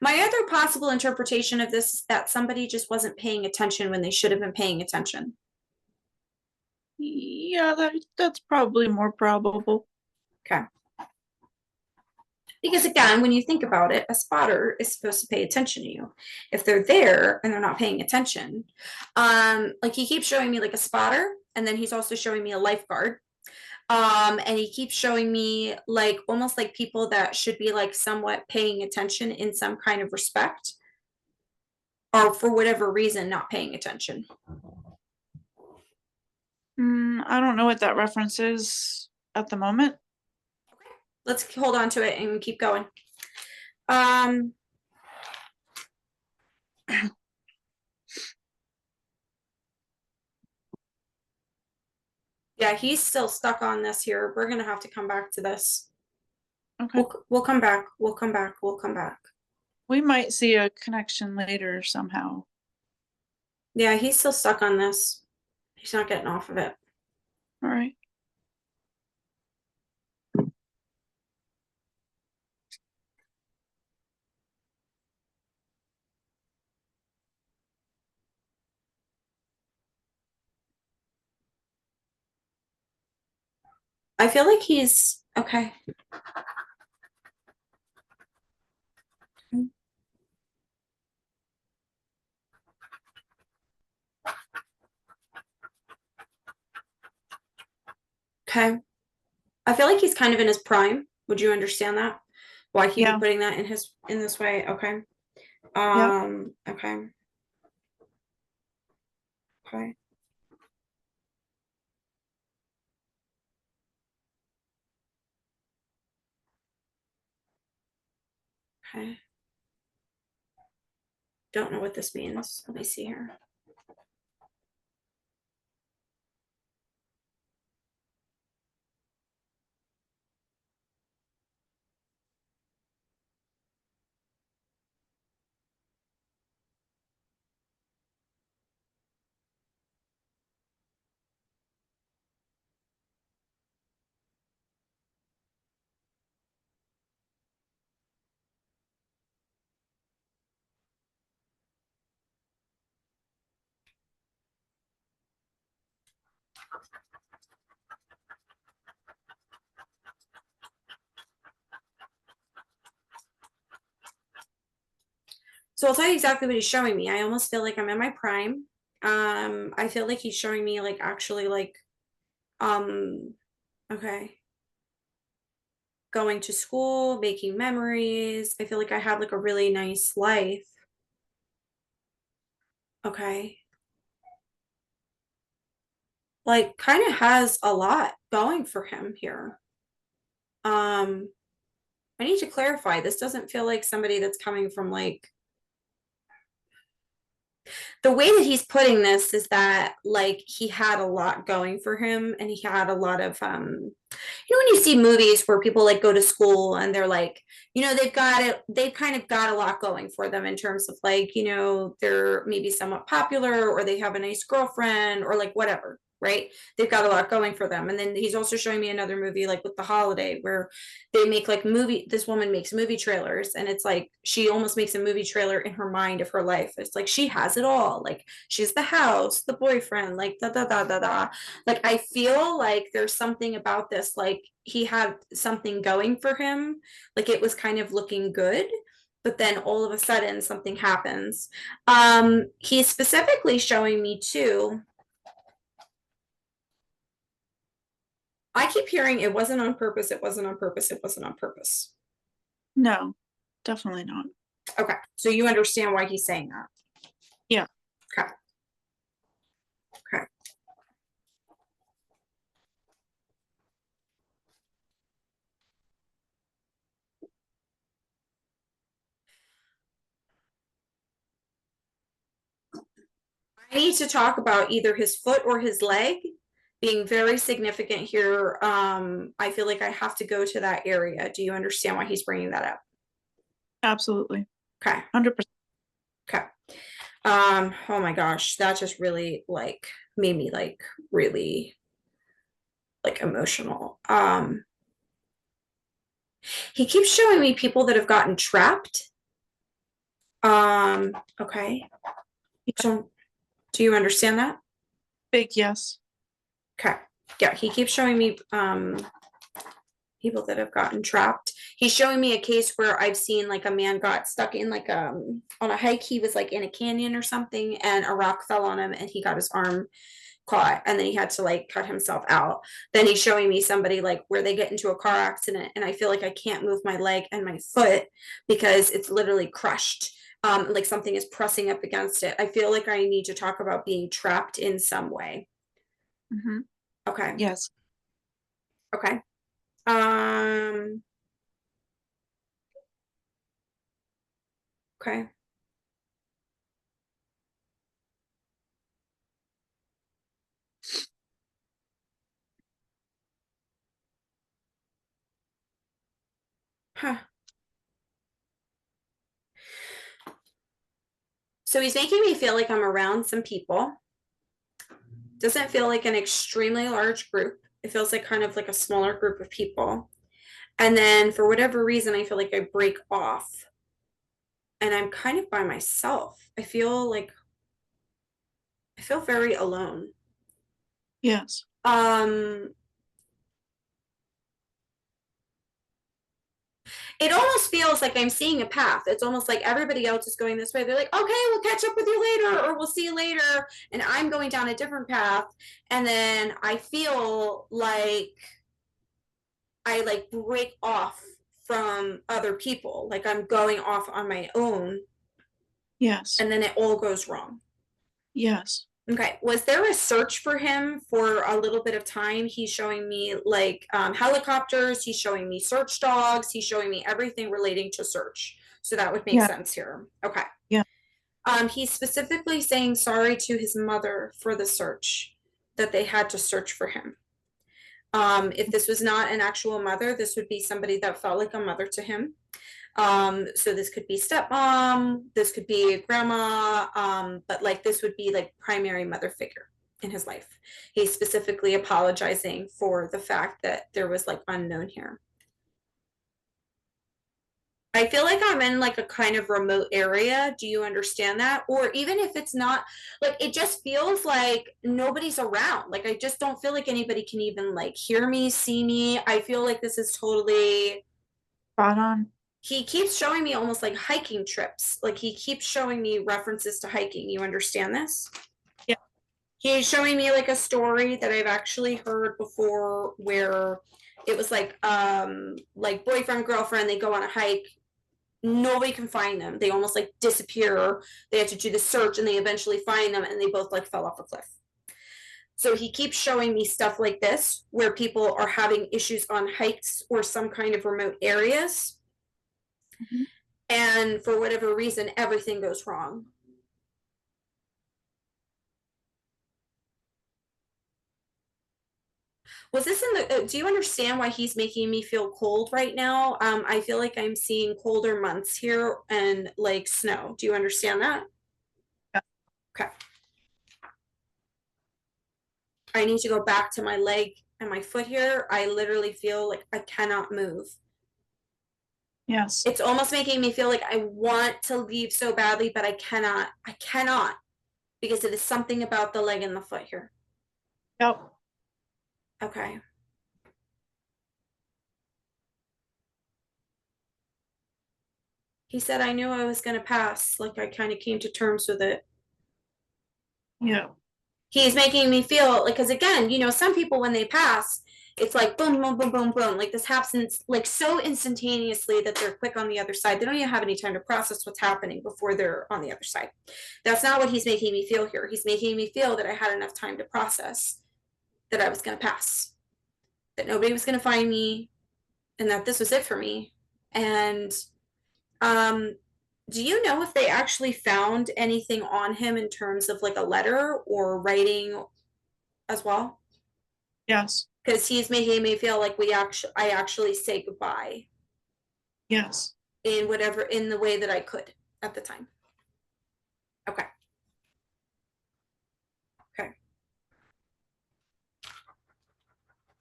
My other possible interpretation of this is that somebody just wasn't paying attention when they should have been paying attention. Yeah, that's probably more probable. Okay. Because again, when you think about it, a spotter is supposed to pay attention to you. If they're there and they're not paying attention, like he keeps showing me like a spotter, and then he's also showing me a lifeguard. And he keeps showing me like almost like people that should be like somewhat paying attention in some kind of respect, or for whatever reason not paying attention. I don't know what that reference is at the moment. Let's hold on to it and keep going. Um, yeah, he's still stuck on this here. We're gonna have to come back to this. Okay. We'll come back. We'll come back. We'll come back. We might see a connection later somehow. Yeah, he's still stuck on this. He's not getting off of it. All right. I feel like he's okay. Okay. I feel like he's kind of in his prime. Would you understand that? Why he'd be Yeah. putting that in this way? Okay. Yep. Okay. Okay. Okay. Don't know what this means. Let me see here. So I'll tell you exactly what he's showing me. I almost feel like I'm in my prime. I feel like he's showing me like actually like um okay. Going to school, making memories. I feel like I have like a really nice life. Okay. Like kind of has a lot going for him here. Um, I need to clarify. This doesn't feel like somebody that's coming from like the way that he's putting this is that like he had a lot going for him, and he had a lot of you know, when you see movies where people like go to school and they're like, you know, they've got it, they've kind of got a lot going for them in terms of like, you know, they're maybe somewhat popular, or they have a nice girlfriend, or like whatever, right? They've got a lot going for them. And then he's also showing me another movie like with The Holiday, where they make like movie, this woman makes movie trailers, and it's like she almost makes a movie trailer in her mind of her life. It's like she has it all. Like she's the house, the boyfriend, like da da da da da. Like I feel like there's something about this, like he had something going for him, like it was kind of looking good, but then all of a sudden something happens. He's specifically showing me too, I keep hearing it wasn't on purpose, it wasn't on purpose, it wasn't on purpose. No, definitely not. Okay, so you understand why he's saying that. Yeah. Okay. Okay. I need to talk about either his foot or his leg being very significant here. I feel like I have to go to that area. Do you understand why he's bringing that up? Absolutely. Okay. 100%. Okay. Oh my gosh, that just really like made me like really like emotional. He keeps showing me people that have gotten trapped. Okay. So, do you understand that? Big yes. Okay. Yeah, he keeps showing me people that have gotten trapped. He's showing me a case where I've seen like a man got stuck in like on a hike. He was like in a canyon or something, and a rock fell on him, and he got his arm caught, and then he had to like cut himself out. Then he's showing me somebody like where they get into a car accident, and I feel like I can't move my leg and my foot because it's literally crushed. Like something is pressing up against it. I feel like I need to talk about being trapped in some way. Mm-hmm. Okay. Yes. Okay. Um, okay. Huh. So he's making me feel like I'm around some people. Doesn't feel like an extremely large group. It feels like kind of like a smaller group of people. And then for whatever reason, I feel like I break off and I'm kind of by myself. I feel very alone. Yes. Um, it almost feels like I'm seeing a path. It's almost like everybody else is going this way. They're like, okay, we'll catch up with you later, or we'll see you later. And I'm going down a different path. And then I feel like I like break off from other people. Like I'm going off on my own. Yes. And then it all goes wrong. Yes. Okay. Was there a search for him for a little bit of time? He's showing me like helicopters. He's showing me search dogs. He's showing me everything relating to search. So that would make Yeah. sense here. Okay. Yeah. He's specifically saying sorry to his mother for the search, that they had to search for him. If this was not an actual mother, this would be somebody that felt like a mother to him. So this could be stepmom, this could be grandma, but like this would be like primary mother figure in his life. He's specifically apologizing for the fact that there was like unknown here. I feel like I'm in like a kind of remote area. Do you understand that? Or even if it's not, like it just feels like nobody's around. Like I just don't feel like anybody can even like hear me, see me. I feel like this is totally, Spot on. he keeps showing me almost like hiking trips. Like he keeps showing me references to hiking. You understand this? Yeah. He's showing me like a story that I've actually heard before where it was like boyfriend girlfriend, they go on a hike, nobody can find them, they almost like disappear, they have to do the search and they eventually find them and they both like fell off a cliff. So he keeps showing me stuff like this where people are having issues on hikes or some kind of remote areas, Mhm. and for whatever reason everything goes wrong. Was this in the do you understand why he's making me feel cold right now? I feel like I'm seeing colder months here and like snow. Do you understand that? Yeah. Okay. I need to go back to my leg and my foot here. I literally feel like I cannot move. Yes. It's almost making me feel like I want to leave so badly, but I cannot. I cannot, because it is something about the leg and the foot here. Yep. Okay. He said I knew I was going to pass. Like I kind of came to terms with it. Yeah. He's making me feel like, because again, some people when they pass, it's like boom, boom, boom, boom, boom. Like this happens like so instantaneously that they're quick on the other side. They don't even have any time to process what's happening before they're on the other side. That's not what he's making me feel here. He's making me feel that I had enough time to process that I was going to pass, that nobody was going to find me, and that this was it for me. And um, do you know if they actually found anything on him in terms of like a letter or writing as well? Yes. Because he's making me feel like I actually say goodbye Yes. in the way that I could at the time. Okay. Okay.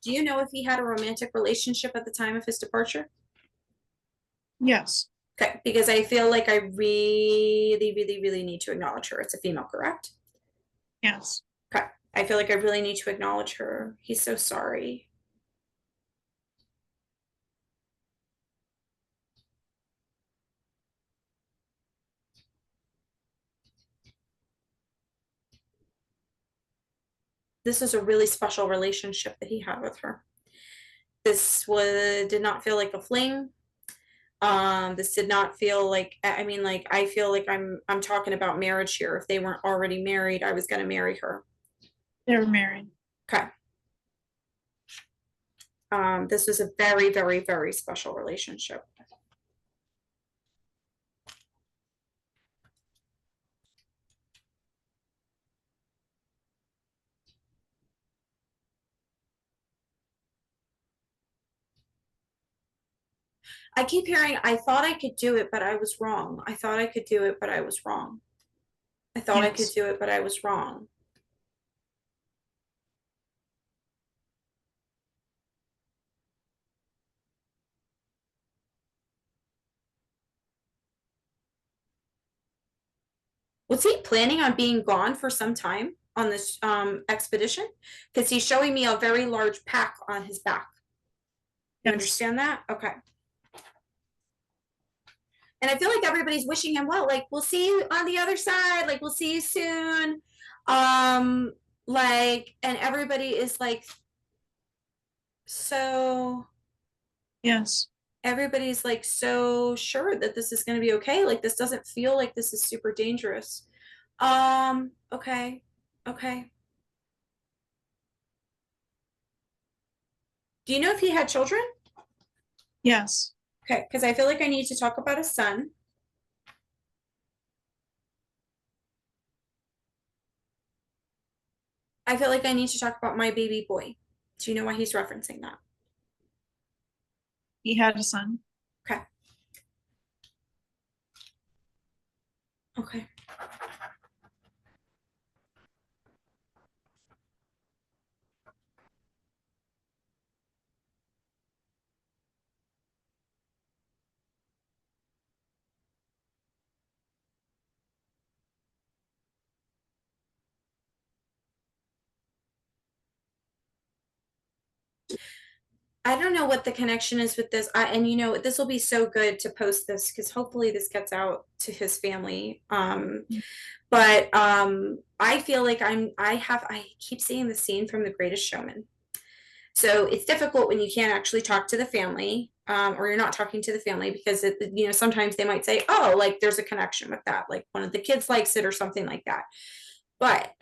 Do you know if he had a romantic relationship at the time of his departure? Yes. Okay, because I feel like I really, really, really need to acknowledge her. It's a female, correct? Yes. Okay. I feel like I really need to acknowledge her. He's so sorry. This is a really special relationship that he had with her. This did not feel like a fling. This did not feel like, I mean, like, I feel like I'm talking about marriage here. If they weren't already married, I was gonna marry her. They were married. Okay. This was a very, very, very special relationship. I keep hearing, I thought I could do it, but I was wrong. I thought I could do it, but I was wrong. I thought I could Yes. do it, but I was wrong. Was he planning on being gone for some time on this expedition? Because he's showing me a very large pack on his back. You Yes. understand that? Okay. And I feel like everybody's wishing him well. Like, we'll see you on the other side. Like, we'll see you soon. Um, like, and everybody is like, so Yes. everybody's like so sure that this is going to be okay. Like, this doesn't feel like this is super dangerous. Okay. Okay. Do you know if he had children? Yes. Okay, because I feel like I need to talk about a son. I feel like I need to talk about my baby boy. Do you know why he's referencing that? He had a son. Okay. Okay. I don't know what the connection is with this. And you know, this will be so good to post this because hopefully this gets out to his family. But I feel like I keep seeing the scene from The Greatest Showman. So it's difficult when you can't actually talk to the family, or you're not talking to the family because you know, sometimes they might say, oh, like there's a connection with that, like one of the kids likes it or something like that. But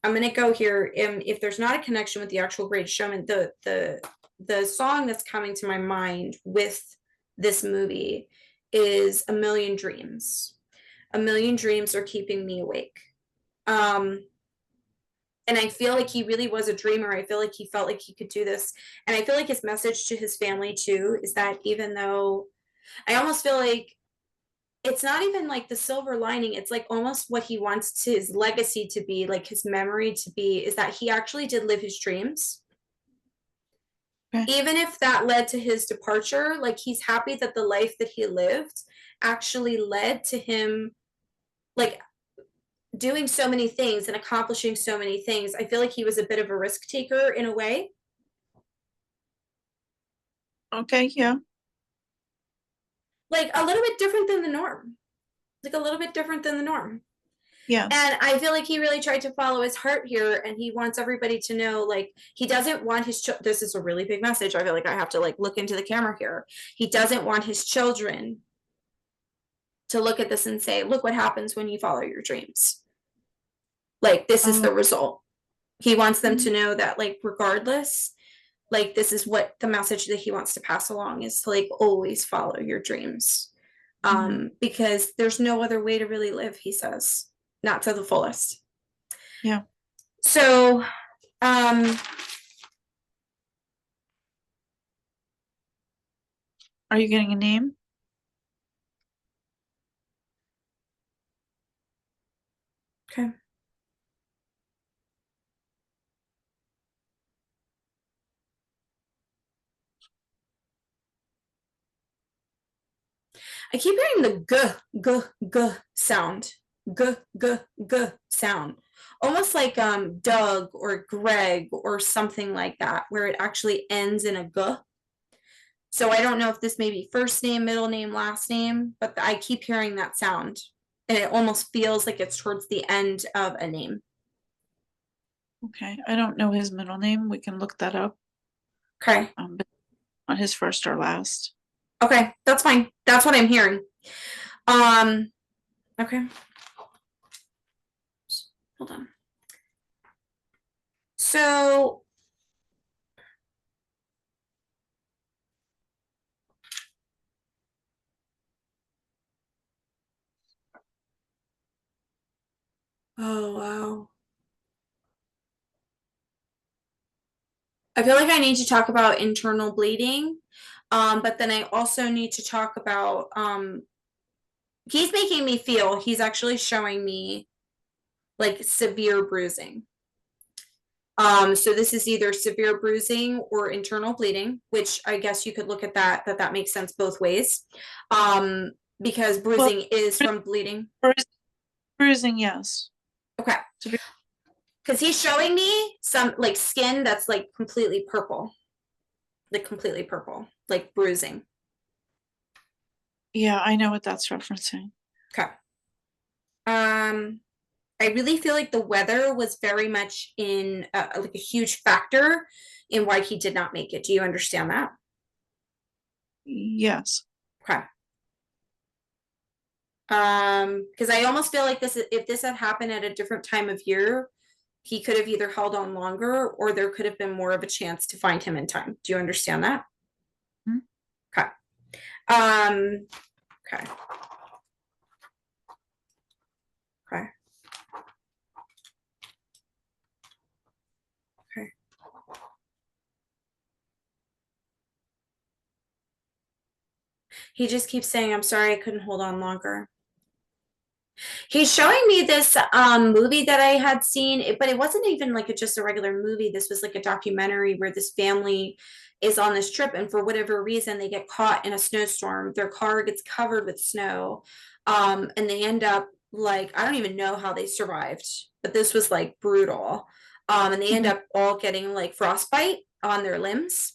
I'm gonna go here. If there's not a connection with the actual Greatest Showman, the song that's coming to my mind with this movie is A Million Dreams. A Million Dreams Are Keeping Me Awake. Um, and I feel like he really was a dreamer. I feel like he felt like he could do this. And I feel like his message to his family too is that even though I almost feel like it's not even like the silver lining, it's like almost what he wants his legacy to be, like his memory to be, is that he actually did live his dreams. Okay. Even if that led to his departure, like he's happy that the life that he lived actually led to him like doing so many things and accomplishing so many things. I feel like he was a bit of a risk taker in a way. Okay. Yeah. Like a little bit different than the norm. Like a little bit different than the norm. Yes. And I feel like he really tried to follow his heart here, and he wants everybody to know, like, he doesn't want his this is a really big message. I feel like I have to like look into the camera here. He doesn't want his children to look at this and say, look what happens when you follow your dreams. Like, this is Oh. the result. He wants them to know that, like, regardless, like, this is what the message that he wants to pass along is to, like, always follow your dreams. Mhm. Because there's no other way to really live, he says, not to the fullest. Yeah. So, um, Are you getting a name? okay. I keep hearing the g sound. G sound. Almost like Doug or Greg or something like that, where it actually ends in a g. So I don't know if this may be first name, middle name, last name, but I keep hearing that sound. And it almost feels like it's towards the end of a name. Okay, I don't know his middle name. We can look that up. Okay. But not his first or last. Okay, that's fine. That's what I'm hearing. Okay. Hold on. So oh wow. I feel like I need to talk about internal bleeding. But then I also need to talk about he's making me feel he's actually showing me like severe bruising. So this is either severe bruising or internal bleeding, which I guess you could look at that makes sense both ways. Because Well, bruising is from bleeding. bruising, yes. Okay. Because he's showing me some like skin that's like completely purple. Like completely purple, like bruising. Yeah, I know what that's referencing. Okay. I really feel like the weather was very much in like a huge factor in why he did not make it. Do you understand that? Yes. Okay. Because I almost feel like this, if this had happened at a different time of year, he could have either held on longer or there could have been more of a chance to find him in time. Do you understand that? Hmm? Okay. Um, okay. Okay. Okay. He just keeps saying, I'm sorry I couldn't hold on longer. He's showing me this movie that I had seen, but it wasn't even like just a regular movie. This was like a documentary where this family is on this trip, and for whatever reason, they get caught in a snowstorm. Their car gets covered with snow, and they end up like I don't even know how they survived, but this was like brutal. And they end Mhm. up all getting like frostbite on their limbs.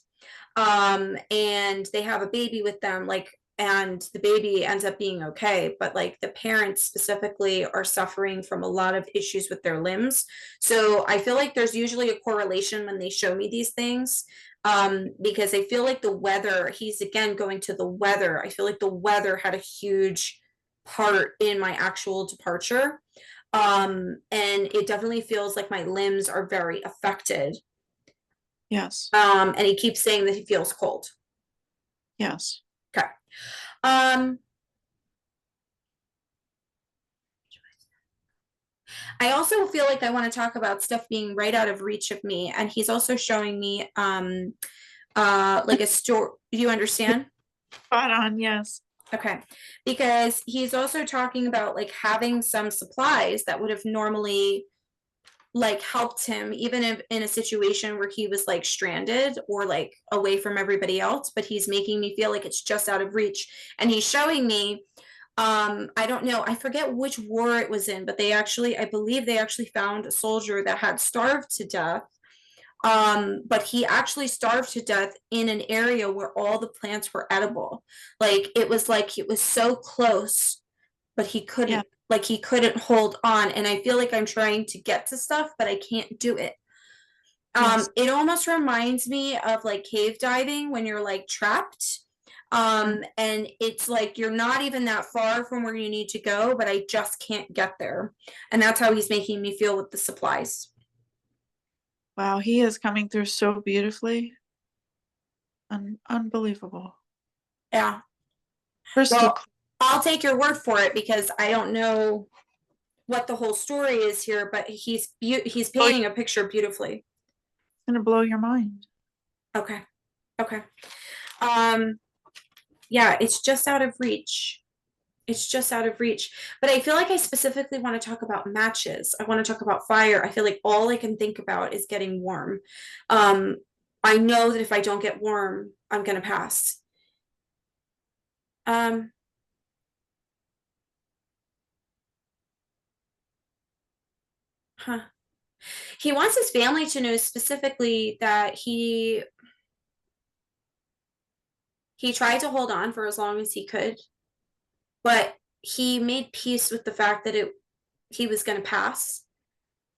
And they have a baby with them, like and the baby ends up being okay, but like the parents specifically are suffering from a lot of issues with their limbs. So I feel like there's usually a correlation when they show me these things, because I feel like the weather, he's again going to the weather. I feel like the weather had a huge part in my actual departure. And it definitely feels like my limbs are very affected. Yes. And he keeps saying that he feels cold. Yes. Okay. Um, I also feel like I want to talk about stuff being right out of reach of me, and he's also showing me like a store. Do you understand? Spot on, yes. Okay. Because he's also talking about like having some supplies that would have normally like helped him even if in a situation where he was like stranded or like away from everybody else, but he's making me feel like it's just out of reach. And he's showing me I don't know, I forget which war it was in, but they actually, I believe they actually found a soldier that had starved to death. But he actually starved to death in an area where all the plants were edible. Like it was so close, but he Yeah. couldn't, like he couldn't hold on. And I feel like I'm trying to get to stuff, but I can't do it. Yes. It almost reminds me of like cave diving when you're like trapped. Mm. And it's like you're not even that far from where you need to go, but I just can't get there. And that's how he's making me feel with the supplies. Wow, he is coming through so beautifully. Unbelievable. Yeah. Crystal Well, clear. I'll take your word for it because I don't know what the whole story is here, but he's It's painting a picture beautifully. gonna blow your mind. Okay. Okay. Um, yeah, it's just out of reach. It's just out of reach. But I feel like I specifically want to talk about matches. I want to talk about fire. I feel like all I can think about is getting warm. Um, I know that if I don't get warm, I'm gonna pass. Um, Huh. He wants his family to know specifically that he tried to hold on for as long as he could, but he made peace with the fact that he was going to pass.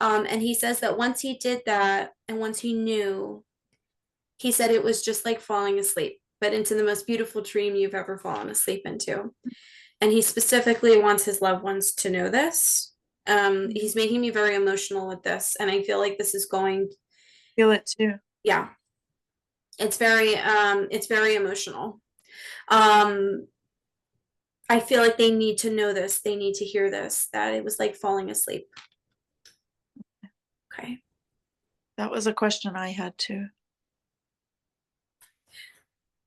And he says that once he did that and once he knew, he said it was just like falling asleep, but into the most beautiful dream you've ever fallen asleep into. And he specifically wants his loved ones to know this. He's making me very emotional with this, and I feel like this is going, Feel it too. yeah, it's very emotional. Um, I feel like they need to know this. They need to hear this, that it was like falling asleep. Okay. That was a question I had too.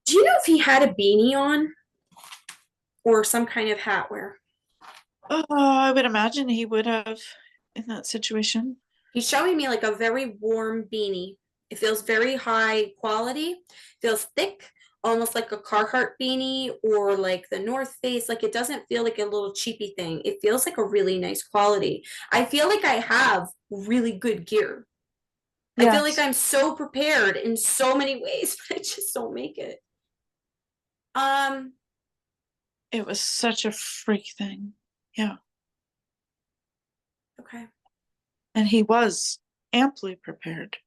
Do you know if he had a beanie on or some kind of hat wear? Oh, I would imagine he would have in that situation. He's showing me like a very warm beanie. It feels very high quality, feels thick, almost like a Carhartt beanie or like the North Face. Like it doesn't feel like a little cheapy thing. It feels like a really nice quality. I feel like I have really good gear. I feel like Yes. I'm so prepared in so many ways, but I just don't make it. Um, It was such a freak thing. Yeah. okay. And he was amply prepared.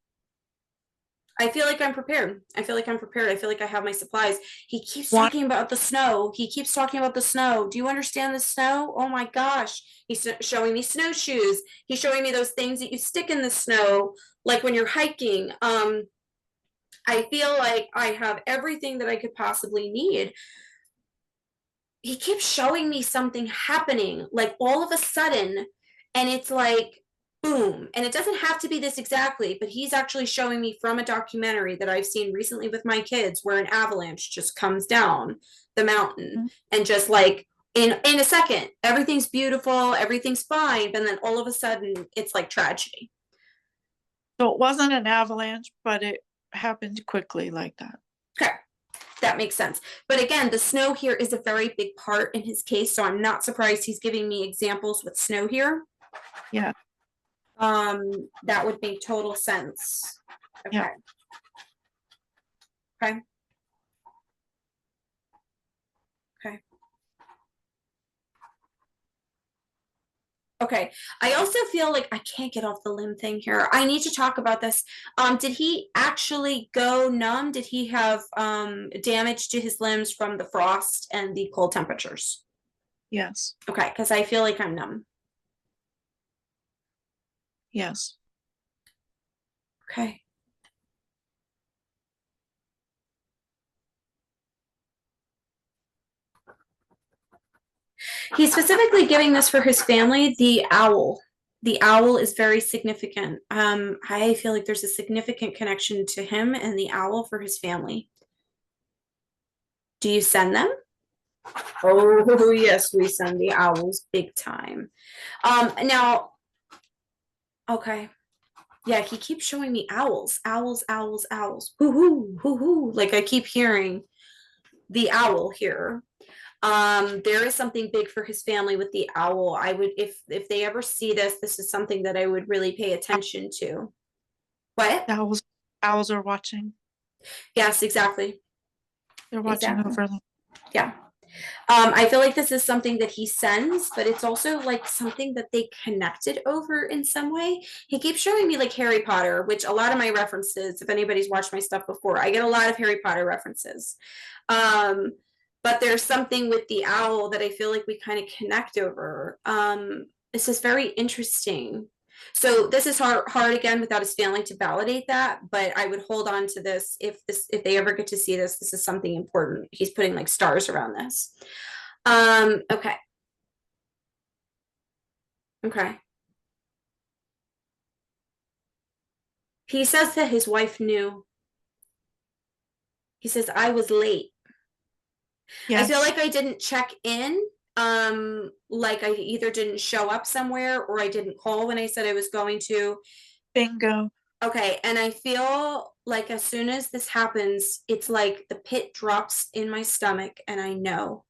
I feel like I'm prepared. I feel like I'm prepared. I feel like I have my supplies. He keeps One, talking about the snow. He keeps talking about the snow. Do you understand the snow? Oh my gosh. He's showing me snowshoes. He's showing me those things that you stick in the snow, like when you're hiking. I feel like I have everything that I could possibly need. He keeps showing me something happening, like all of a sudden, and it's like boom. And it doesn't have to be this exactly, but he's actually showing me from a documentary that I've seen recently with my kids where an avalanche just comes down the mountain and just like in a second, everything's beautiful, everything's fine, but then all of a sudden it's like tragedy. so it wasn't an avalanche, but it happened quickly like that. Okay. That makes sense. But again, the snow here is a very big part in his case, so I'm not surprised he's giving me examples with snow here. Yeah. That would make total sense. Okay. Yeah. Okay. Okay. Okay. I also feel like I can't get off the limb thing here. I need to talk about this. Did he actually go numb? Did he have damage to his limbs from the frost and the cold temperatures? Yes. Okay, because I feel like I'm numb. Yes. Okay. He's specifically giving this for his family, the owl. The owl is very significant. I feel like there's a significant connection to him and the owl for his family. Do you send them? Oh, yes, we send the owls big time. Now, okay. Yeah, he keeps showing me owls, owls, owls, owls. Hoo hoo, hoo hoo. Like I keep hearing the owl here. There is something big for his family with the owl. I would, if they ever see this, this is something that I would really pay attention to. What? Owls are watching. Yes, exactly. They're watching Exactly. over them. Yeah. I feel like this is something that he sends, but it's also like something that they connected over in some way. He keeps showing me like Harry Potter, which a lot of my references, if anybody's watched my stuff before, I get a lot of Harry Potter references. Um, but there's something with the owl that I feel like we kind of connect over. This is very interesting. So this is hard again without his family to validate that, but I would hold on to this if they ever get to see this. This is something important. He's putting like stars around this. Okay. Okay. He says that his wife knew. He says I was late. I feel Yes. like I didn't check in. Like I either didn't show up somewhere or I didn't call when I said I was going to. Bingo. Okay, and I feel like as soon as this happens, it's like the pit drops in my stomach and I know.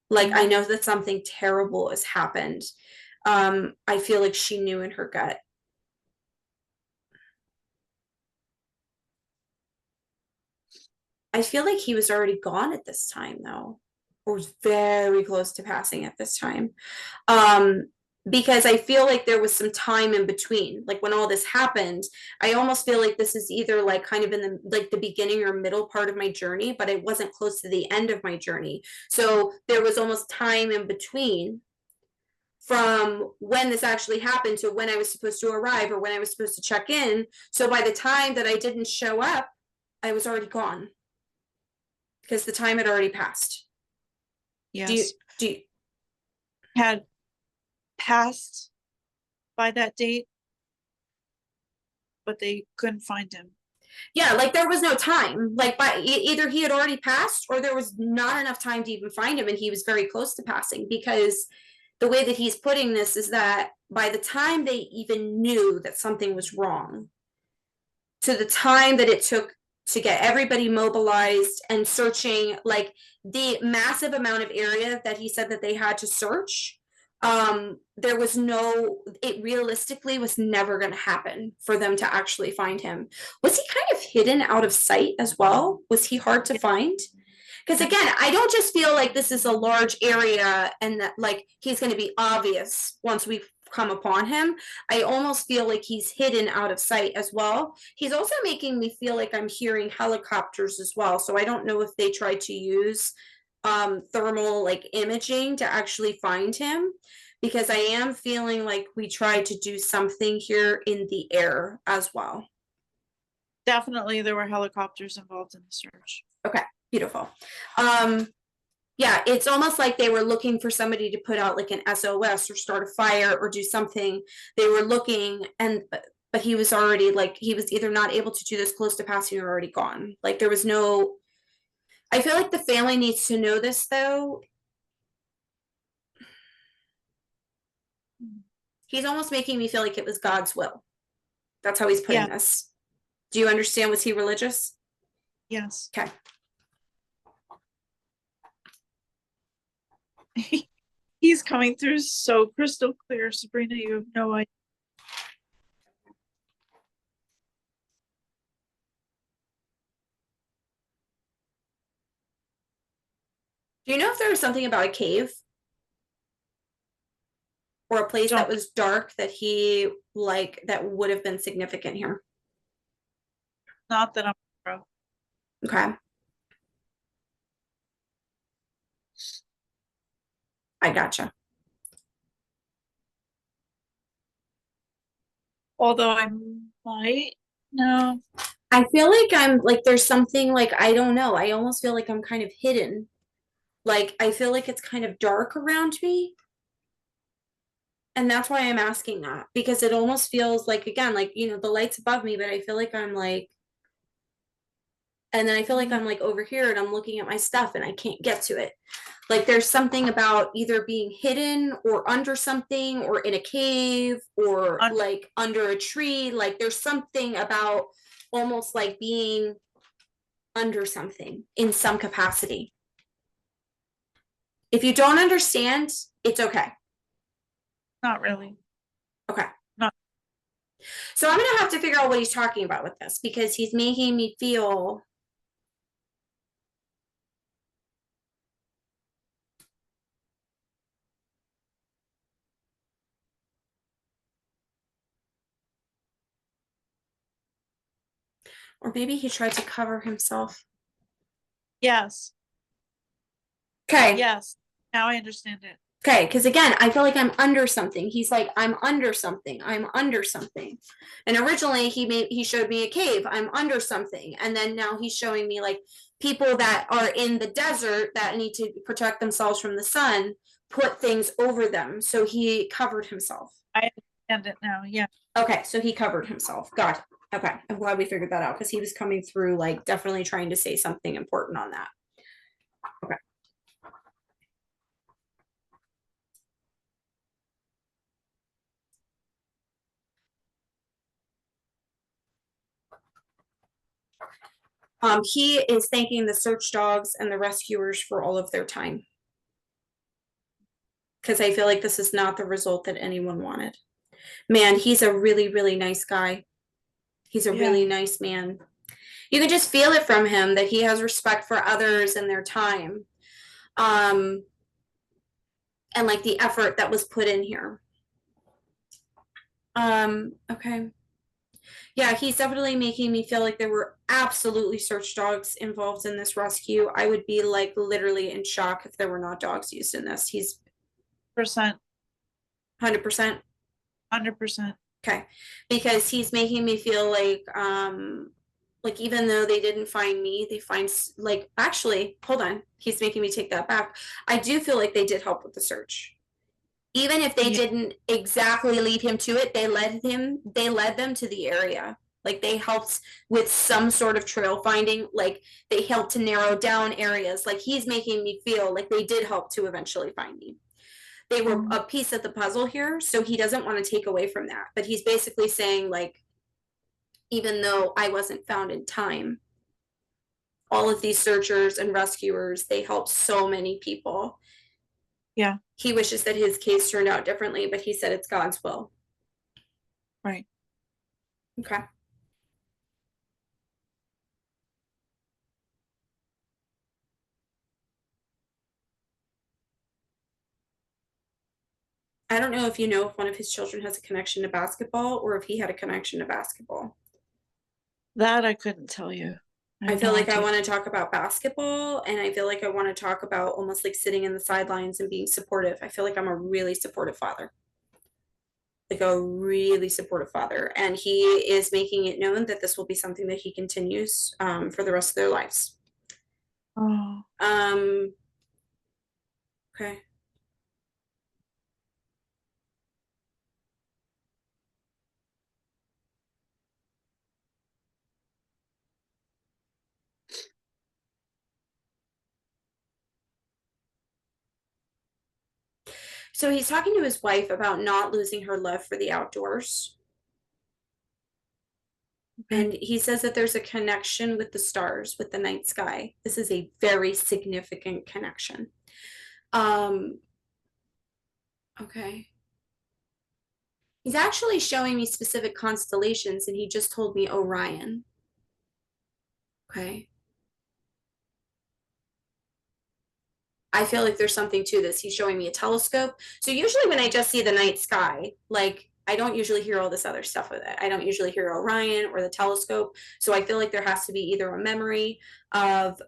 Like I know that something terrible has happened. I feel like she knew in her gut. I feel like he was already gone at this time, though, or was very close to passing at this time. Um, because I feel like there was some time in between. Like when all this happened, I almost feel like this is either like kind of in the like the beginning or middle part of my journey, but it wasn't close to the end of my journey. So there was almost time in between from when this actually happened to when I was supposed to arrive or when I was supposed to check in. So by the time that I didn't show up, I was already gone because the time had already passed. Do you Yes. do you, Had passed by that date, but they couldn't find him. yeah, like there was no time. Like by either he had already passed or there was not enough time to even find him and he was very close to passing because the way that he's putting this is that by the time they even knew that something was wrong, to the time that it took to get everybody mobilized and searching, like the massive amount of area that he said that they had to search, there was no, it realistically was never going to happen for them to actually find him. Was he kind of hidden out of sight as well? Was he hard to find? Because Yeah. again, I don't just feel like this is a large area and that like he's going to be obvious once we come upon him. I almost feel like he's hidden out of sight as well. He's also making me feel like I'm hearing helicopters as well. So I don't know if they tried to use thermal like imaging to actually find him, because I am feeling like we tried to do something here in the air as well. Definitely there were helicopters involved in the search. Okay, beautiful. Yeah, it's almost like they were looking for somebody to put out like an SOS or start a fire or do something. They were looking and but he was already like he was either not able to do this close to passing or already gone. Like there was no, I feel like the family needs to know this though. He's almost making me feel like it was God's will. That's how he's putting Yeah. this. Do you understand? Was he religious? Yes. Okay. He's coming through so crystal clear, Sabrina. You have no idea. Do you know if there was something about a cave or a place that Don't, was dark that he like that would have been significant here? not that I'm aware of. Okay. I gotcha. Although I might know. I feel like I'm like there's something like I don't know. I almost feel like I'm kind of hidden. Like I feel like it's kind of dark around me. And that's why I'm asking that because it almost feels like again like the lights above me, but I feel like I'm like and then I feel like I'm like over here and I'm looking at my stuff and I can't get to it. Like there's something about either being hidden or under something or in a cave or Under, like under a tree. Like there's something about almost like being under something in some capacity. If you don't understand, it's okay. not really. Okay. Not. So I'm gonna have to figure out what he's talking about with this because he's making me feel or maybe he tried to cover himself. Yes. Okay. Yes. Now I understand it. Okay, because again, I feel like I'm under something. He's like, I'm under something. I'm under something. And originally he showed me a cave. I'm under something. And then now he's showing me like people that are in the desert that need to protect themselves from the sun, put things over them. So he covered himself. I understand it now. Yeah. Okay, so he covered himself. Got it. Okay, I'm glad we figured that out because he was coming through like definitely trying to say something important on that. Okay. He is thanking the search dogs and the rescuers for all of their time. because I feel like this is not the result that anyone wanted. Man, he's a really, really nice guy. He's a Yeah. really nice man. You can just feel it from him that he has respect for others and their time. Um, and like the effort that was put in here. Okay. Yeah, he's definitely making me feel like there were absolutely search dogs involved in this rescue. I would be like literally in shock if there were not dogs used in this. He's Percent. 100%. 100%. Okay. Because he's making me feel like even though they didn't find me, they find like actually, hold on. He's making me take that back. I do feel like they did help with the search. Even if they Yeah. didn't exactly lead him to it, they led them to the area. Like they helped with some sort of trail finding, like they helped to narrow down areas. Like he's making me feel like they did help to eventually find me. They were Mhm. a piece of the puzzle here, so he doesn't want to take away from that. But he's basically saying, like, even though I wasn't found in time, all of these searchers and rescuers, they helped so many people. Yeah. He wishes that his case turned out differently, but he said it's God's will. Right. Okay. I don't know if you know if one of his children has a connection to basketball or if he had a connection to basketball. That I couldn't tell you. I I have feel no like I idea. want to talk about basketball and I feel like I want to talk about almost like sitting in the sidelines and being supportive. I feel like I'm a really supportive father. Like a really supportive father. And he is making it known that this will be something that he continues for the rest of their lives. Oh. Um, okay. So he's talking to his wife about not losing her love for the outdoors. Okay. And he says that there's a connection with the stars, with the night sky. This is a very significant connection. Um, okay. He's actually showing me specific constellations, and he just told me Orion. Okay. I feel like there's something to this. He's showing me a telescope. So usually when I just see the night sky, like I don't usually hear all this other stuff with it. I don't usually hear Orion or the telescope. So I feel like there has to be either a memory of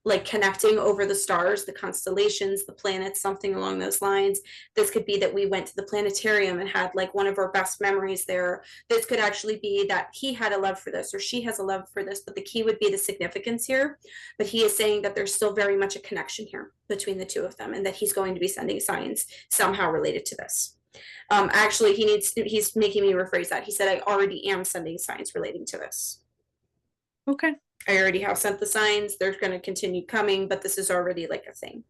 like connecting over the stars, the constellations, the planets, something along those lines. This could be that we went to the planetarium and had like one of our best memories there. This could actually be that he had a love for this or she has a love for this, but the key would be the significance here. But he is saying that there's still very much a connection here between the two of them and that he's going to be sending signs somehow related to this. Actually, he's making me rephrase that. He said, I already am sending signs relating to this. Okay. I already have sent the signs. They're going to continue coming, but this is already like a thing.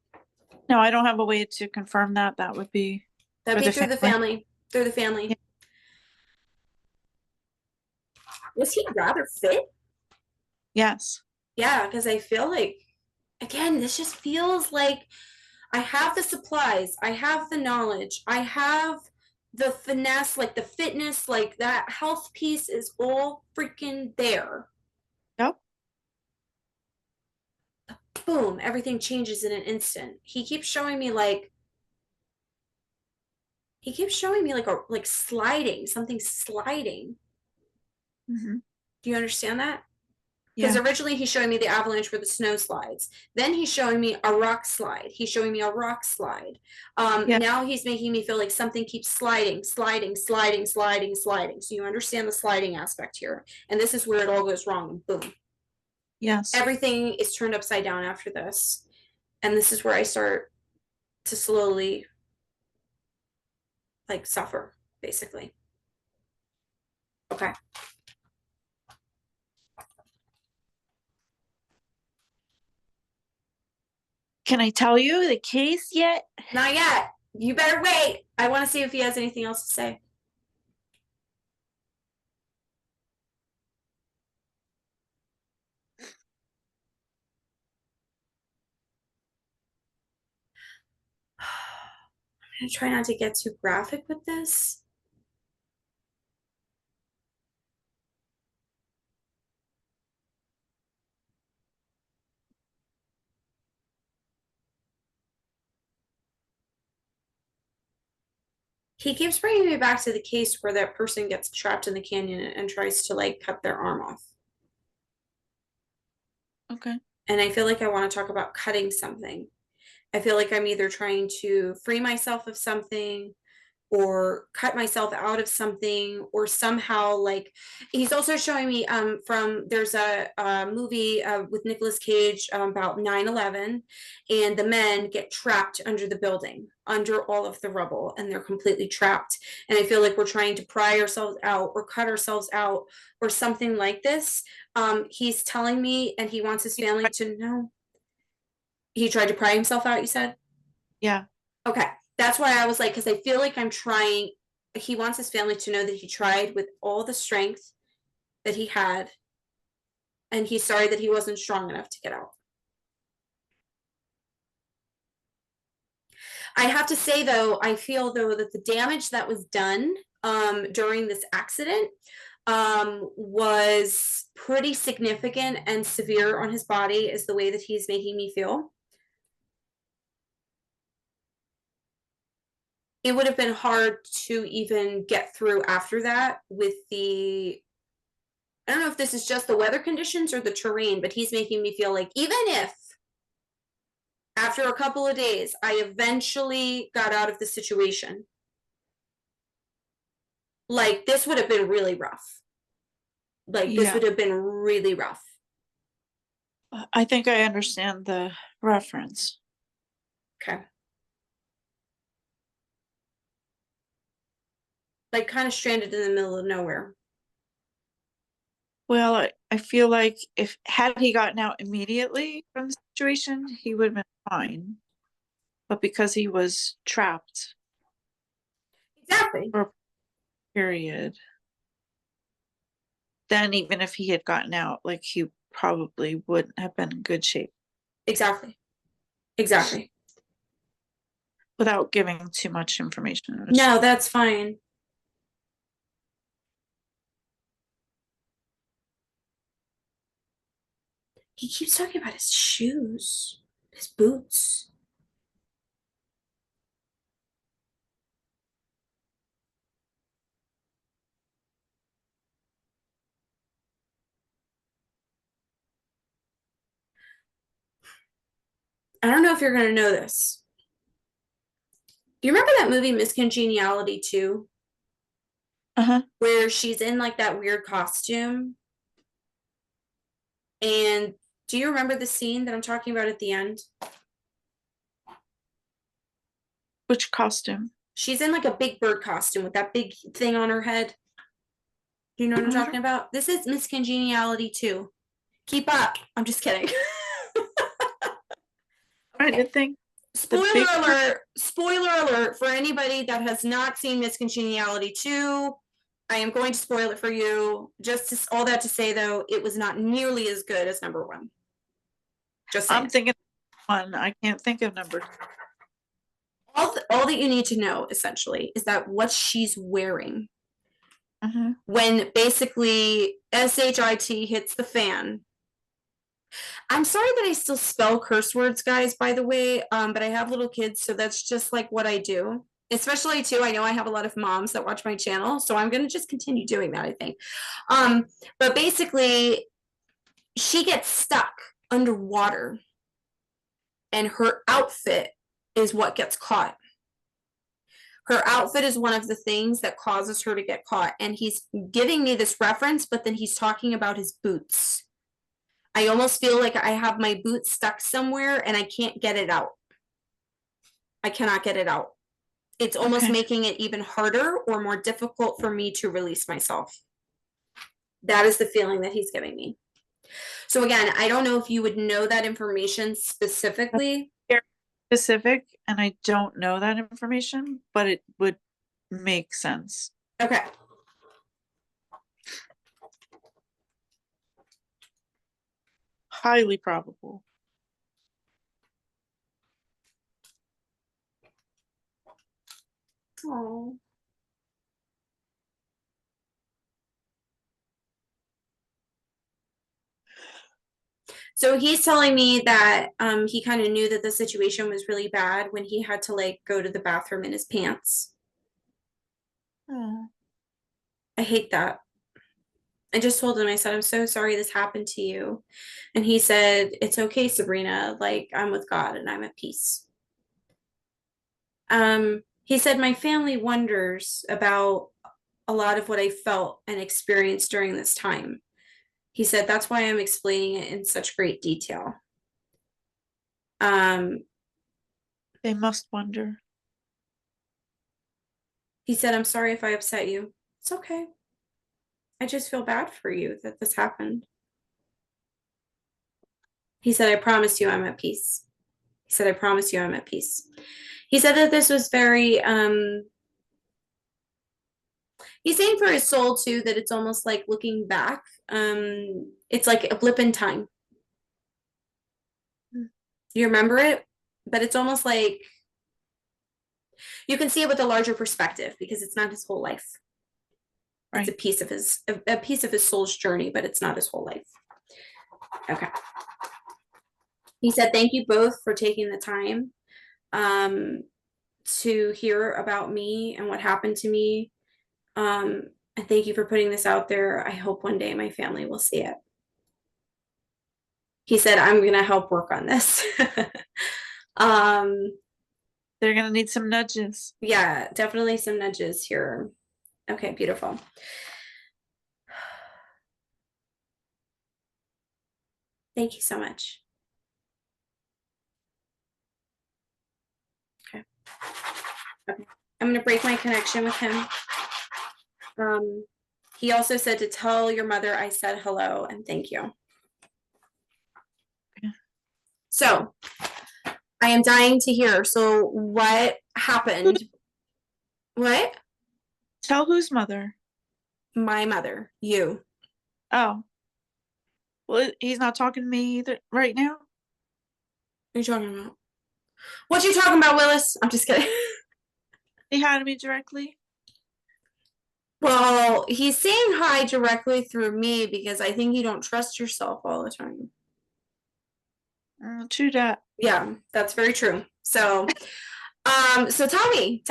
No, I don't have a way to confirm that. That would be That'd for be the through the family. family. Through the family. Yeah. Was he rather fit? Yes. Yeah, because I feel like, again, this just feels like I have the supplies, I have the knowledge, I have the finesse, like the fitness, like that health piece is all freaking there. Yep. Boom, everything changes in an instant. He keeps showing me like a like sliding, something sliding. Hmm. Do you understand that? Because Yeah. originally he's showing me the avalanche where the snow slides. Then he's showing me a rock slide. He's showing me a rock slide. Yeah. Now he's making me feel like something keeps sliding, sliding, sliding, sliding, sliding. So you understand the sliding aspect here. And this is where it all goes wrong. Boom. Yes. Everything is turned upside down after this. And this is where I start to slowly like suffer, basically. Okay. Can I tell you the case yet? Not yet. You better wait. I want to see if he has anything else to say. I'm gonna try not to get too graphic with this. He keeps bringing me back to the case where that person gets trapped in the canyon and tries to like cut their arm off. Okay. And I feel like I want to talk about cutting something. I feel like I'm either trying to free myself of something or cut myself out of something or somehow like he's also showing me from there's a movie with Nicolas Cage about 9/11, and the men get trapped under the building under all of the rubble and they're completely trapped, and I feel like we're trying to pry ourselves out or cut ourselves out or something like this. He's telling me and he wants his family to know. He tried to pry himself out, you said? Yeah. Okay. That's why I was like, because I feel like I'm trying. He wants his family to know that he tried with all the strength that he had, and he's sorry that he wasn't strong enough to get out. I have to say, though, I feel, though, that the damage that was done during this accident was pretty significant and severe on his body, is the way that he's making me feel. It would have been hard to even get through after that with the I don't know if this is just the weather conditions or the terrain, but he's making me feel like even if after a couple of days I eventually got out of the situation, like this would have been really rough. Like this Yeah. would have been really rough. I think I understand the reference. Okay. Like kind of stranded in the middle of nowhere. Well, I feel like if had he gotten out immediately from the situation, he would have been fine. But because he was trapped Exactly. for a period, then even if he had gotten out, like he probably wouldn't have been in good shape Exactly. Exactly. without giving too much information. No, that's fine. He keeps talking about his shoes, his boots. I don't know if you're going to know this. Do you remember that movie Miss Congeniality 2? Uh-huh. Where she's in like that weird costume. And do you remember the scene that I'm talking about at the end? Which costume? She's in like a big bird costume with that big thing on her head. Do you know what I'm I talking don't, about? This is Miss Congeniality 2. Keep up. I'm just kidding. I Okay. did think the Spoiler big alert. Spoiler alert for anybody that has not seen Miss Congeniality 2. I am going to spoil it for you. Just to, all that to say, though, it was not nearly as good as number one. Just I'm saying. thinking one. I can't think of number two. All that you need to know, essentially, is that what she's wearing Uh-huh. when basically SHIT hits the fan. I'm sorry that I still spell curse words, guys, by the way, but I have little kids, so that's just like what I do. Especially too, I know I have a lot of moms that watch my channel, so I'm gonna just continue doing that, I think. But basically, she gets stuck underwater, and her outfit is what gets caught. Her outfit is one of the things that causes her to get caught. And he's giving me this reference, but then he's talking about his boots. I almost feel like I have my boot stuck somewhere and I can't get it out. I cannot get it out. It's almost Okay. making it even harder or more difficult for me to release myself. That is the feeling that he's giving me. So again, I don't know if you would know that information specifically. Very specific, and I don't know that information, but it would make sense. Okay. Highly probable. Oh. So he's telling me that he kind of knew that the situation was really bad when he had to like go to the bathroom in his pants. Oh, I hate that. I just told him, I said, I'm so sorry this happened to you. And he said, it's okay, Sabrina. Like, I'm with God and I'm at peace. He said, my family wonders about a lot of what I felt and experienced during this time. He said, that's why I'm explaining it in such great detail. Um, they must wonder. he said, I'm sorry if I upset you. It's okay. I just feel bad for you that this happened. He said, I promise you I'm at peace. He said, I promise you I'm at peace. He said that this was very, he's saying for his soul too, that it's almost like looking back. It's like a blip in time. Mm. You remember it, but it's almost like you can see it with a larger perspective because it's not his whole life. It's a Right. piece of his soul's journey, but it's not his whole life. Okay. He said, thank you both for taking the time um, to hear about me and what happened to me. And thank you for putting this out there. I hope one day my family will see it. He said, I'm going to help work on this. um, They're gonna need some nudges. yeah, definitely some nudges here. Okay, beautiful. Thank you so much. Okay. Okay. I'm going to break my connection with him. Um, he also said to tell your mother I said hello and thank you. Okay. So I am dying to hear. So what happened? What? Tell whose mother? My mother, you. Oh, well, he's not talking to me either right now. What are you talking about? What you talking about, Willis? I'm just kidding. He had me directly. Well, he's saying hi directly through me because I think you don't trust yourself all the time. True that. Yeah, that's very true. So tell me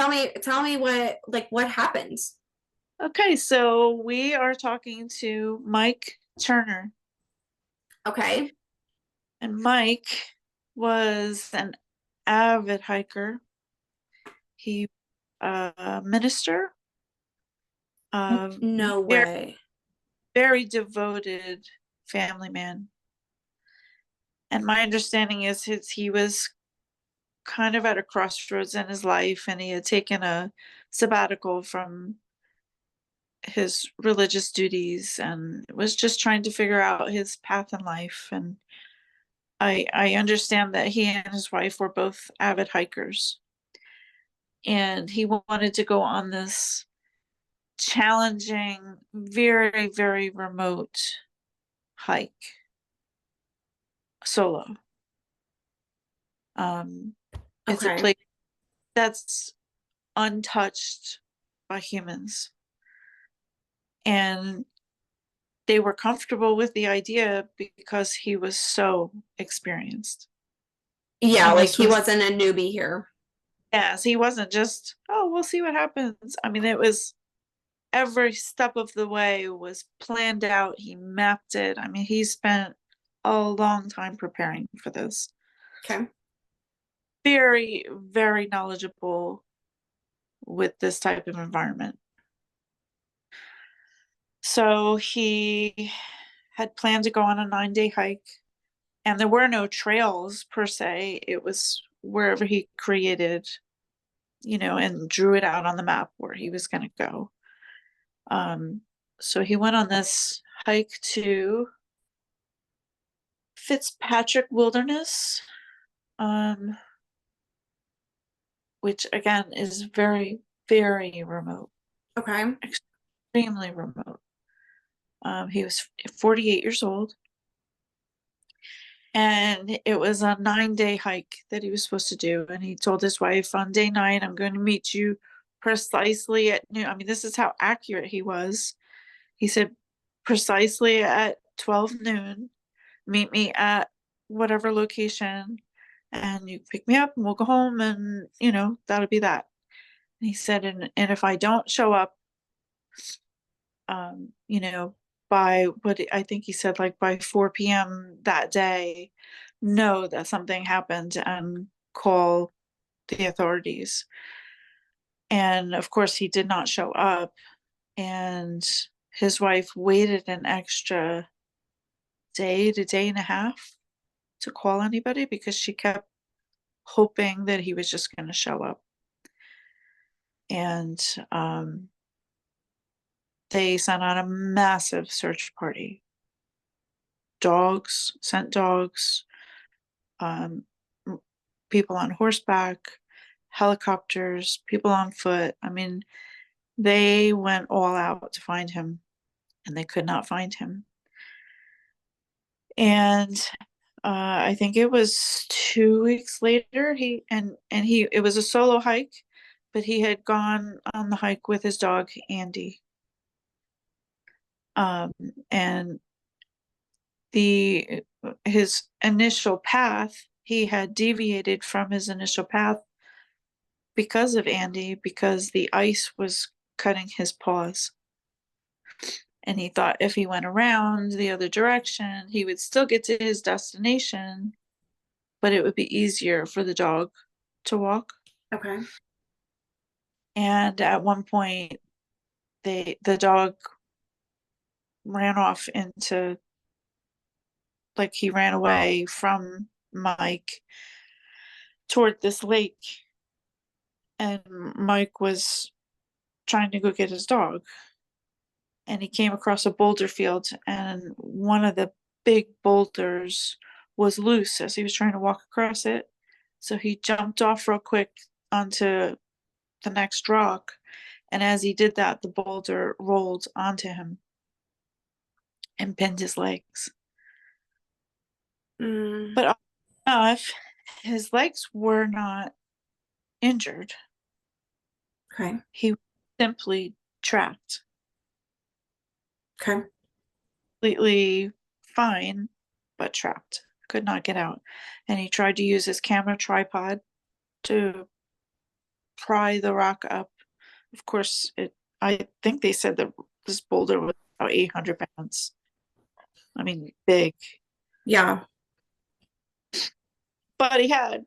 what happened. Okay, so we are talking to Mike Turner, Okay. and Mike was an avid hiker. He a minister, a No very, way. very devoted family man. And my understanding is he was kind of at a crossroads in his life, and he had taken a sabbatical from his religious duties and was just trying to figure out his path in life. And I understand that he and his wife were both avid hikers, and he wanted to go on this challenging, very, very remote hike solo. Um, it's a Okay. place that's untouched by humans, and they were comfortable with the idea because he was so experienced. Yeah, And like this he was, wasn't a newbie here. yes, he wasn't just, oh, we'll see what happens. I mean, it was every step of the way was planned out. He mapped it. I mean, he spent a long time preparing for this. Okay. Very, very knowledgeable with this type of environment. So he had planned to go on a 9-day hike, and there were no trails per se. It was wherever he created, and drew it out on the map where he was going to go. So he went on this hike to Fitzpatrick Wilderness, um, which again is very, very remote, Okay. extremely remote. He was 48 years old, and it was a 9-day hike that he was supposed to do. And he told his wife, on day 9, I'm going to meet you precisely at noon. I mean, this is how accurate he was. He said, precisely at 12 noon, meet me at whatever location, and you pick me up and we'll go home, and that'll be that. And he said, and if I don't show up, um, you know, by what I think he said, like by 4 p.m. that day, know that something happened and call the authorities. And of course, he did not show up. And his wife waited an extra day to day and a half to call anybody because she kept hoping that he was just going to show up. And they sent out a massive search party. Sent dogs, um, people on horseback, helicopters, people on foot. I mean, they went all out to find him, and they could not find him. And I think it was 2 weeks later. It was a solo hike, but he had gone on the hike with his dog Andy. And the his initial path, he had deviated from his initial path because of Andy, because the ice was cutting his paws. And he thought if he went around the other direction, he would still get to his destination, but it would be easier for the dog to walk. Okay. And at one point, the dog ran off into, like, he ran away from Mike toward this lake, and Mike was trying to go get his dog, and he came across a boulder field, and one of the big boulders was loose as he was trying to walk across it. So he jumped off real quick onto the next rock, and as he did that, the boulder rolled onto him and pinned his legs. But enough, his legs were not injured. Okay. He was simply trapped. Okay. Completely fine, but trapped. Could not get out. And he tried to use his camera tripod to pry the rock up. Of course, I think they said that this boulder was about 800 pounds. I mean, big. Yeah. But he had,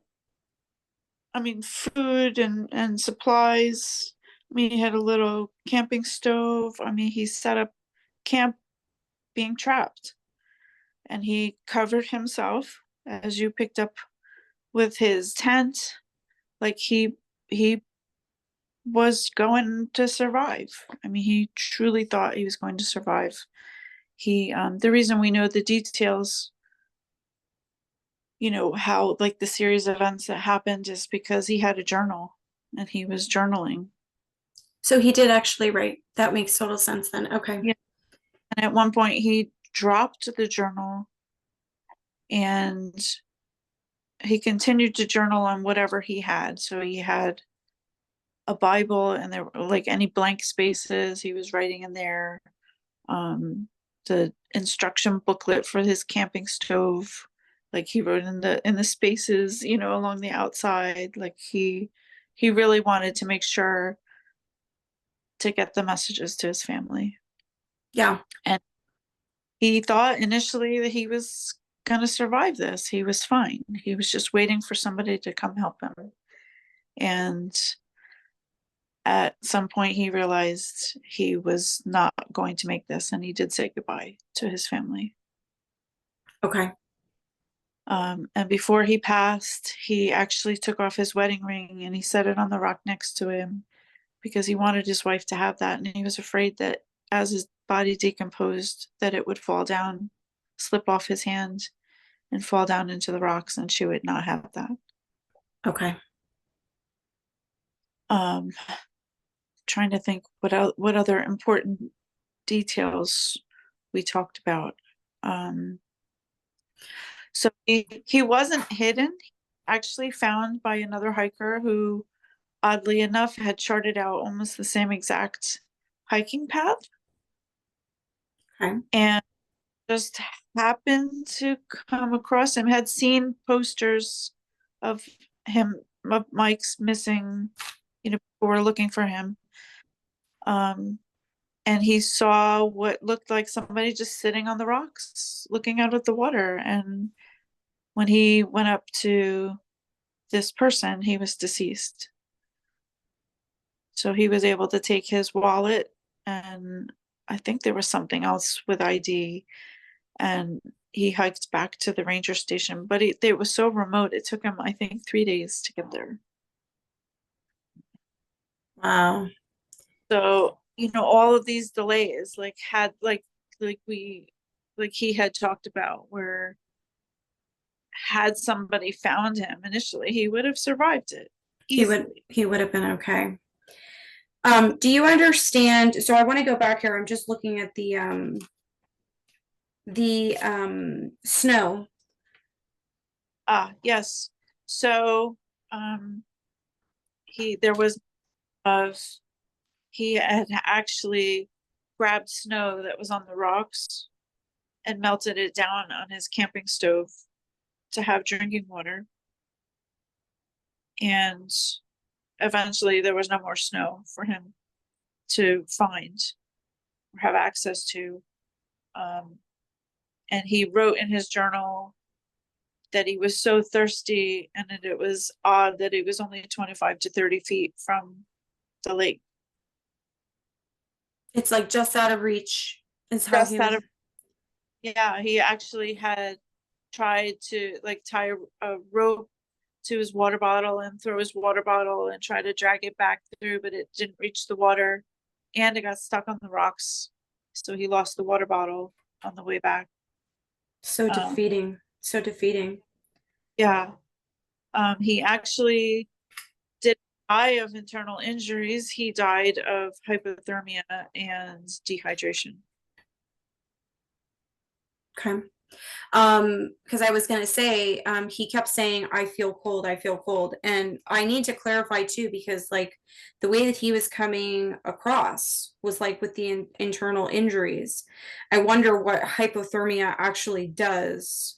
I mean, food and supplies. I mean, he had a little camping stove. I mean, he set up camp being trapped. And he covered himself, as you picked up, with his tent. Like he was going to survive. I mean, he truly thought he was going to survive. The reason we know the details, how, like, the series of events that happened, is because he had a journal and he was journaling. So he did actually write. That makes total sense then. Okay. Yeah. And at one point he dropped the journal, and he continued to journal on whatever he had. So he had a Bible, and there were, like, any blank spaces he was writing in there. The instruction booklet for his camping stove, like, he wrote in the spaces, along the outside. Like, he really wanted to make sure to get the messages to his family. Yeah. And he thought initially that he was going to survive this. He was fine. He was just waiting for somebody to come help him. And at some point he realized he was not going to make this, and he did say goodbye to his family. Okay. And before he passed, he actually took off his wedding ring and he set it on the rock next to him, because he wanted his wife to have that, and he was afraid that as his body decomposed, that it would fall down, slip off his hand, and fall down into the rocks, and she would not have that. Okay. Trying to think what other important details we talked about. So he wasn't hidden. Actually found by another hiker who oddly enough, had charted out almost the same exact hiking path Okay. and just happened to come across him, had seen posters of him, of Mike's missing, people were looking for him. And he saw what looked like somebody just sitting on the rocks looking out at the water. And when he went up to this person, he was deceased. So he was able to take his wallet, and I think there was something else with ID, and he hiked back to the ranger station. But it was so remote, it took him, I think, 3 days to get there. Wow. So, all of these delays, like had like he had talked about, where had somebody found him initially, he would have survived it easily. He would have been okay. Do you understand? So I want to go back here. I'm just looking at the snow. Ah, yes. So, there was of he had actually grabbed snow that was on the rocks and melted it down on his camping stove to have drinking water. And eventually there was no more snow for him to find or have access to. And he wrote in his journal that he was so thirsty and that it was odd that he was only 25 to 30 feet from the lake. It's like just out of reach is how he Just out was. of, yeah, he actually had tried to like tie a rope to his water bottle and throw his water bottle and try to drag it back through, but it didn't reach the water and it got stuck on the rocks. So he lost the water bottle on the way back. So Um, defeating. So defeating. yeah. He actually did die of internal injuries. He died of hypothermia and dehydration. Okay. Because I was gonna say, he kept saying, I feel cold. And I need to clarify too, because like the way that he was coming across was like with the internal injuries. I wonder what hypothermia actually does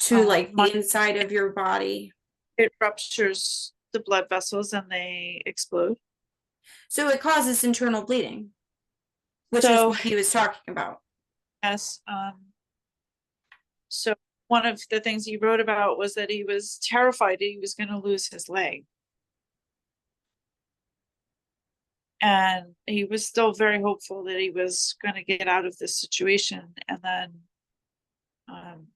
to like My, the inside of your body. it ruptures the blood vessels and they explode. So it causes internal bleeding, which is So what he was talking about. yes, so one of the things he wrote about was that he was terrified that he was going to lose his leg. And he was still very hopeful that he was going to get out of this situation. And then, um,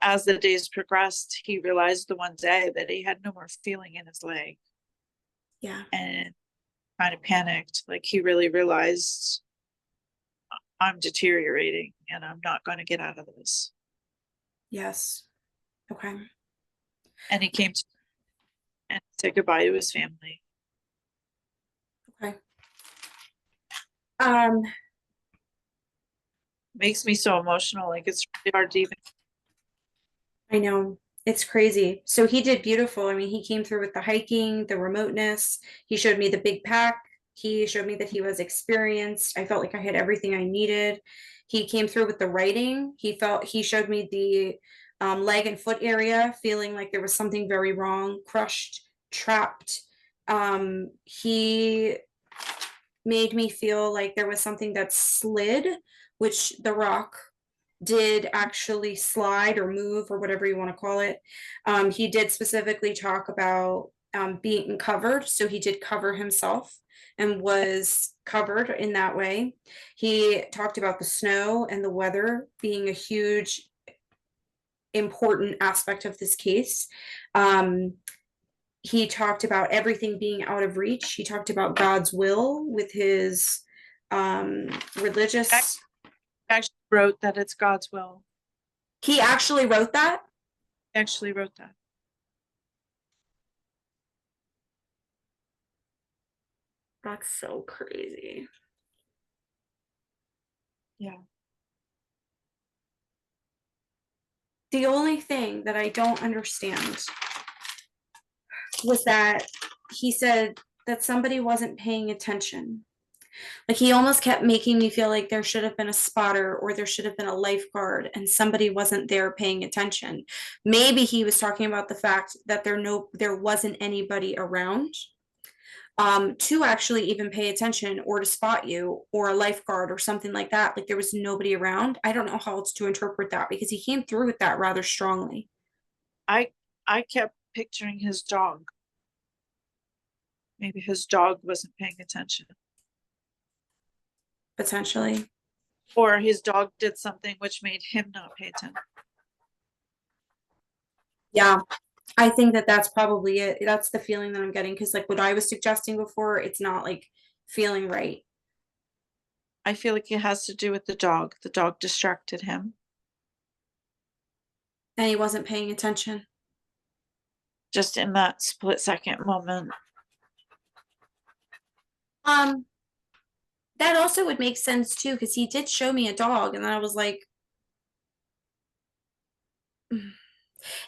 as the days progressed, he realized the one day that he had no more feeling in his leg Yeah. and kind of panicked. Like he really realized, I'm deteriorating and I'm not going to get out of this. Yes. Okay. And he came to and said goodbye to his family. Okay. Um, Makes me so emotional. Like it's really hard to even. I know. It's crazy. So he did beautiful. I mean, he came through with the hiking, the remoteness. He showed me the big pack. He showed me that he was experienced. I felt like I had everything I needed. He came through with the writing. He showed me the leg and foot area, feeling like there was something very wrong, crushed, trapped. He made me feel like there was something that slid, which the rock did actually slide or move or whatever you want to call it. He did specifically talk about being covered. So he did cover himself and was covered in that way. He talked about the snow and the weather being a huge, important aspect of this case. Um, he talked about everything being out of reach. He talked about God's will with his I religious. actually wrote that it's God's will. He actually wrote that. I actually wrote that. That's so crazy. Yeah. The only thing that I don't understand was that he said that somebody wasn't paying attention. Like he almost kept making me feel like there should have been a spotter or there should have been a lifeguard and somebody wasn't there paying attention. Maybe he was talking about the fact that there wasn't anybody around to actually even pay attention or to spot you or a lifeguard or something like that. Like there was nobody around. I don't know how else to interpret that because he came through with that rather strongly. I I kept picturing his dog. Maybe his dog wasn't paying attention. Potentially. Or his dog did something which made him not pay attention. Yeah, I think that that's probably it. That's the feeling that I'm getting because, like, what I was suggesting before, it's not like feeling right. I feel like it has to do with the dog. The dog distracted him. And he wasn't paying attention. Just in that split second moment. Um, that also would make sense too, because he did show me a dog, and then I was like,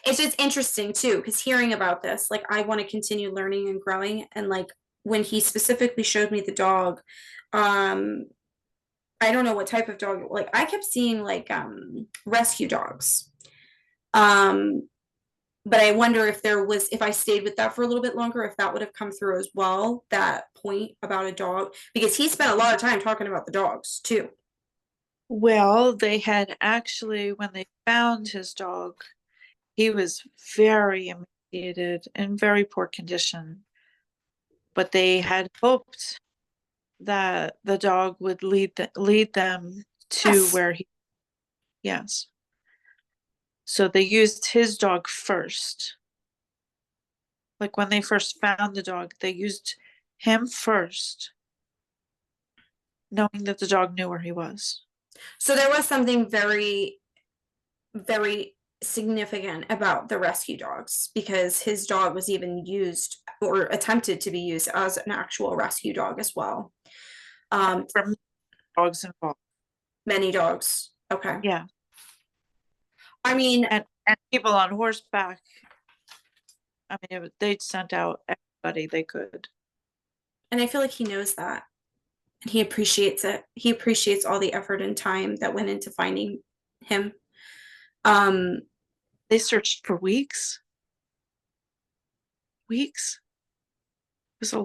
it's just interesting too, because hearing about this, like, I want to continue learning and growing. And like when he specifically showed me the dog, um, I don't know what type of dog, like I kept seeing like rescue dogs. Um, but I wonder if if I stayed with that for a little bit longer, if that would have come through as well, that point about a dog, because he spent a lot of time talking about the dogs too. Well, they had actually, when they found his dog, he was very emaciated in very poor condition. But they had hoped that the dog would lead them to Yes. where he, yes. So they used his dog first. Like when they first found the dog, they used him first, knowing that the dog knew where he was. So there was something very, very significant about the rescue dogs because his dog was even used or attempted to be used as an actual rescue dog as well. From dogs involved. Many dogs. Okay. Yeah. I mean, And people on horseback. I mean, they'd sent out everybody they could. and I feel like he knows that. And he appreciates it. He appreciates all the effort and time that went into finding him. Um, They searched for weeks. Weeks. It was a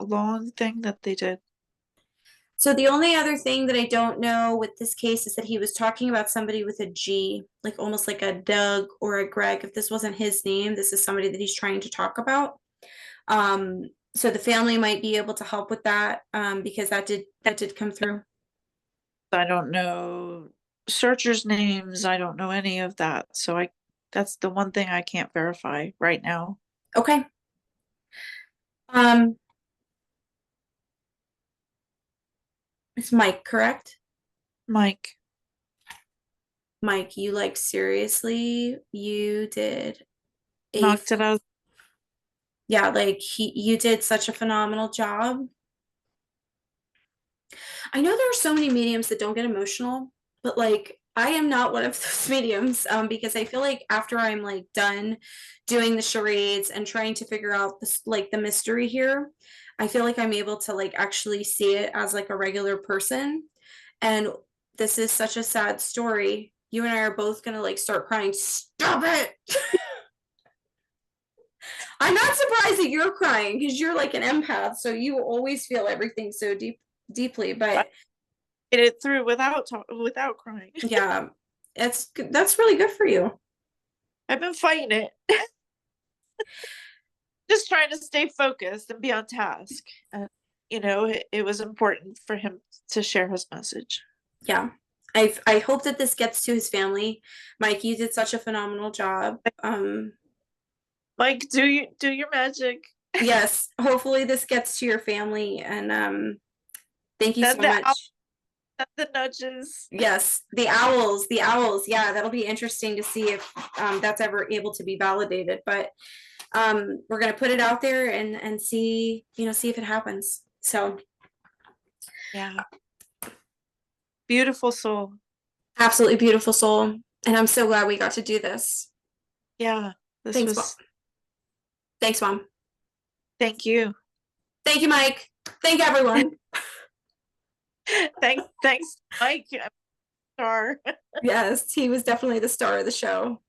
long thing that they did. so the only other thing that I don't know with this case is that he was talking about somebody with a G, like almost like a Doug or a Greg. If this wasn't his name, this is somebody that he's trying to talk about. Um, so the family might be able to help with that because that did come through. I don't know searchers' names. I don't know any of that. So that's the one thing I can't verify right now. Okay. Um, it's Mike, correct? Mike. Mike, you like seriously, you did a Knocked it out. yeah, like you did such a phenomenal job. I know there are so many mediums that don't get emotional, but like I am not one of those mediums because I feel like after I'm like done doing the charades and trying to figure out this like the mystery here, I feel like I'm able to like actually see it as like a regular person. And this is such a sad story. You and I are both gonna like start crying. Stop it. I'm not surprised that you're crying because you're like an empath, so you always feel everything so deeply. I But made it through without crying. yeah, that's really good for you. I've been fighting it. Just trying to stay focused and be on task. And, it was important for him to share his message. Yeah. I hope that this gets to his family. Mike, you did such a phenomenal job. Mike, do your magic. Yes, hopefully this gets to your family and thank you so Send much. the nudges. Yes, the owls. Yeah, that'll be interesting to see if that's ever able to be validated. But we're gonna put it out there and see, see if it happens. So Yeah. Beautiful soul. absolutely beautiful soul. And I'm so glad we got to do this. Yeah. This Thanks, Mom. was Thanks, Mom. Thank you. Thank you, Mike. Thank everyone. Thanks, Mike. Star. Yes, he was definitely the star of the show.